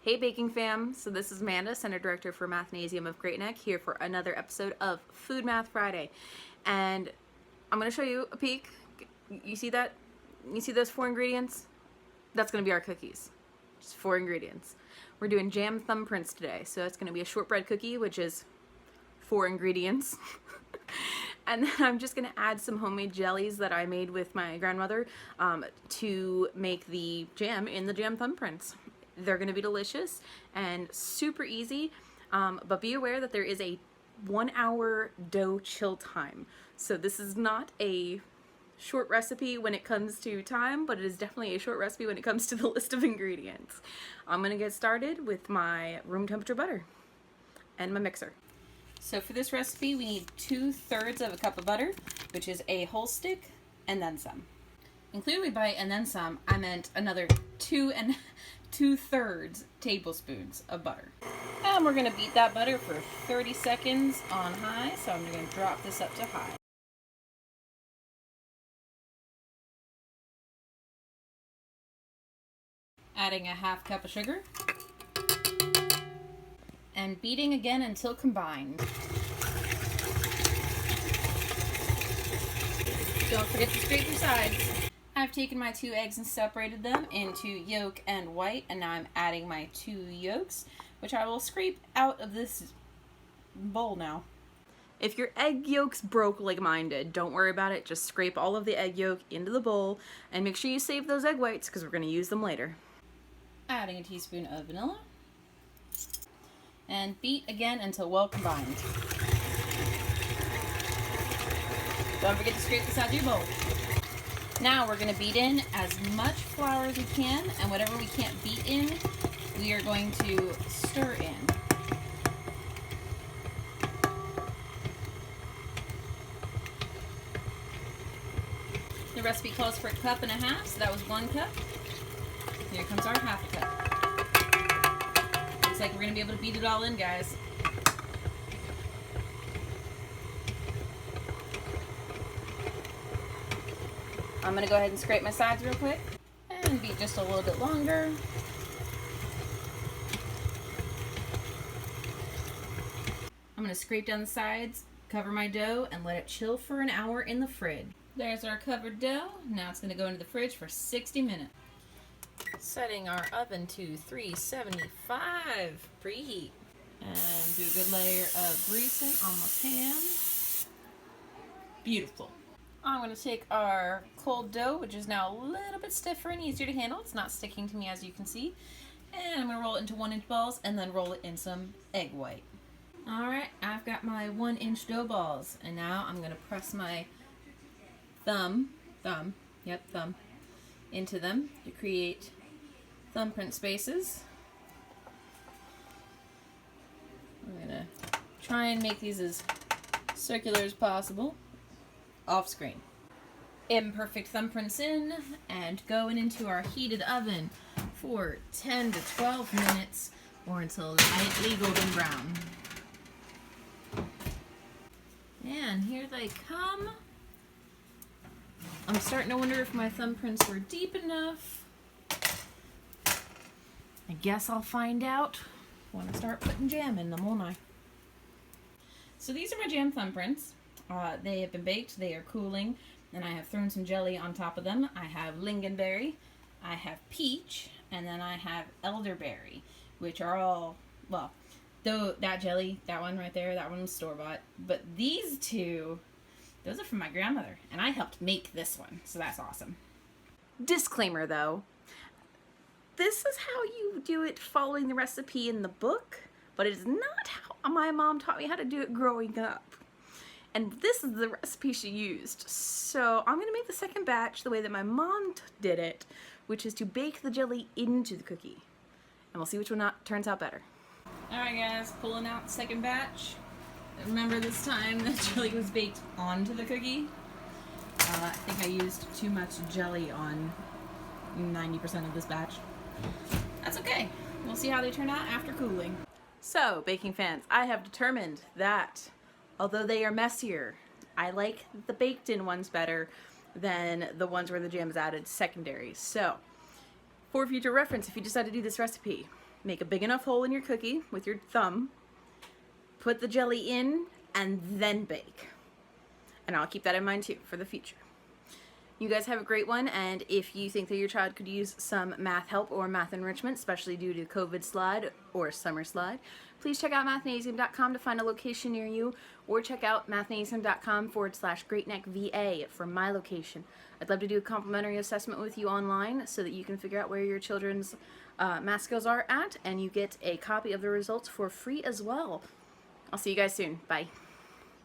Hey baking fam, so this is Amanda, Center Director for Mathnasium of Great Neck, here for another episode of Food Math Friday. And I'm going to show you a peek. You see that? You see those 4 ingredients? That's going to be our cookies. Just 4 ingredients. We're doing Jam Thumbprints today, so it's going to be a shortbread cookie, which is 4 ingredients. And then I'm just going to add some homemade jellies that I made with my grandmother to make the jam in the Jam Thumbprints. They're going to be delicious and super easy, but be aware that there is a 1-hour dough chill time. So this is not a short recipe when it comes to time, but it is definitely a short recipe when it comes to the list of ingredients. I'm going to get started with my room temperature butter and my mixer. So for this recipe, we need 2/3 of a cup of butter, which is a whole stick, and then some. And clearly by and then some, I meant another 2 2/3 tablespoons of butter. And we're going to beat that butter for 30 seconds on high, so I'm going to drop this up to high. Adding a 1/2 cup of sugar. And beating again until combined. Don't forget to scrape your sides. I've taken my 2 eggs and separated them into yolk and white, and now I'm adding my 2 yolks, which I will scrape out of this bowl now. If your egg yolks broke like mine did, don't worry about it. Just scrape all of the egg yolk into the bowl, and make sure you save those egg whites because we're going to use them later. Adding a teaspoon of vanilla. And beat again until well combined. Don't forget to scrape this out of your bowl. Now we're going to beat in as much flour as we can, and whatever we can't beat in, we are going to stir in. The recipe calls for 1.5 cups, so that was 1 cup. Here comes our 1/2 cup. Looks like we're going to be able to beat it all in, guys. I'm going to go ahead and scrape my sides real quick and beat just a little bit longer. I'm going to scrape down the sides, cover my dough, and let it chill for an hour in the fridge. There's our covered dough. Now it's going to go into the fridge for 60 minutes. Setting our oven to 375 preheat. And do a good layer of greasing on my pan. Beautiful. I'm going to take our cold dough, which is now a little bit stiffer and easier to handle. It's not sticking to me, as you can see. And I'm going to roll it into 1-inch balls and then roll it in some egg white. Alright, I've got my 1-inch dough balls. And now I'm going to press my thumb, into them to create thumbprint spaces. I'm going to try and make these as circular as possible. Off screen. Imperfect thumbprints in, and going into our heated oven for 10 to 12 minutes or until lightly golden brown. And here they come. I'm starting to wonder if my thumbprints were deep enough. I guess I'll find out when I start putting jam in them, won't I? So these are my jam thumbprints. They have been baked, they are cooling, and I have thrown some jelly on top of them. I have lingonberry, I have peach, and then I have elderberry, which are all, well, though that jelly, that one right there, that one's store-bought, but these two, those are from my grandmother, and I helped make this one, so that's awesome. Disclaimer though, this is how you do it following the recipe in the book, but it is not how my mom taught me how to do it growing up. And this is the recipe she used. So I'm going to make the second batch the way that my mom did it, which is to bake the jelly into the cookie. And we'll see which one turns out better. Alright guys, pulling out the second batch. Remember this time the jelly was baked onto the cookie? I think I used too much jelly on 90% of this batch. That's okay. We'll see how they turn out after cooling. So, baking fans, I have determined that although they are messier, I like the baked in ones better than the ones where the jam is added secondary. So, for future reference, if you decide to do this recipe, make a big enough hole in your cookie with your thumb, put the jelly in, and then bake. And I'll keep that in mind too for the future. You guys have a great one, and if you think that your child could use some math help or math enrichment, especially due to COVID slide or summer slide, please check out mathnasium.com to find a location near you, or check out mathnasium.com/greatneckva for my location. I'd love to do a complimentary assessment with you online so that you can figure out where your children's math skills are at, and you get a copy of the results for free as well. I'll see you guys soon. Bye.